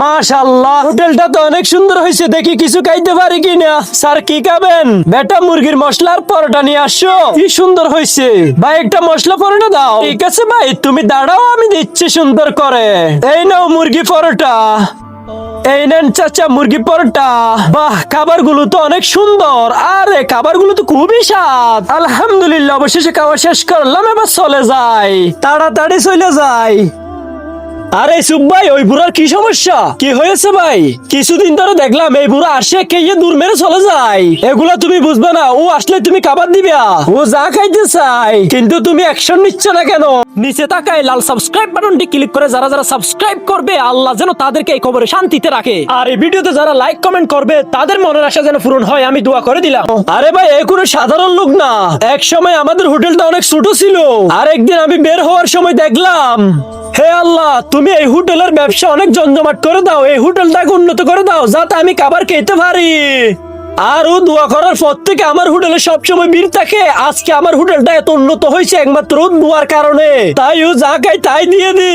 মাশাআল্লাহ, হোটেলটা তো অনেক সুন্দর হয়েছে। দেখি কিছু খাইতে পারি কিনা। স্যার কি খাবেন? বেটা মুরগির মশলার পরোটা নিয়ে আসছো, কি সুন্দর হয়েছে। ভাই একটা মশলা পরোটা দাও। ঠিক আছে ভাই, তুমি দাঁড়াও, আমি দিচ্ছি সুন্দর করে। এই নাও মুরগি পরোটা। এই নেন চাচা মুরগি পরোটা। বাহ, খাবারগুলো তো অনেক সুন্দর। আরে খাবারগুলো তো খুবই স্বাদ। আলহামদুলিল্লাহ, অবশেষে খাওয়া শেষ করলাম। এবার চলে যাই, তাড়াতাড়ি চলে যাই। আরে সুব ভাই, ওই বুড়ার কি সমস্যা? কি হয়েছে ভাই? কিছুদিন ধরে দেখলাম এই বুড়া আসে খেয়ে দূর মেরে চলে যায়। এগুলা তুমি বুঝবে না। ও আসলে তুমি খাবার দিবে, ও যা খাইতে চাই। কিন্তু তুমি অ্যাকশন নিচ্ছ না কেন? নিচে তাকায় লাল সাবস্ক্রাইব বাটনটি ক্লিক করে যারা যারা সাবস্ক্রাইব করবে, আল্লাহ যেন তাদেরকে এই খবরে শান্তিতে রাখে। আর এই ভিডিওতে যারা লাইক কমেন্ট করবে, তাদের মনের আশা যেন পূরণ হয়, আমি দোয়া করে দিলাম। আরে ভাই, এ কোনো সাধারণ লোক না। এক সময় আমাদের হোটেলটা অনেক ছোট ছিল। আর একদিন আমি বের হওয়ার সময় দেখলাম, হে আল্লাহ, তুমি এই হোটেলের ব্যবসা অনেক জমজমাট করে দাও, এই হোটেলটাকে উন্নত করে দাও, যাতে আমি খাবার খেতে পারি। আর ও দোয়া করার পর থেকে আমার হোটেলে সবসময় ভিড় থাকে। আজকে আমার হোটেলটা এত উন্নত হয়েছে একমাত্র ওর দোয়ার কারণে। তাই ও যা খায় তাই দিয়ে দি।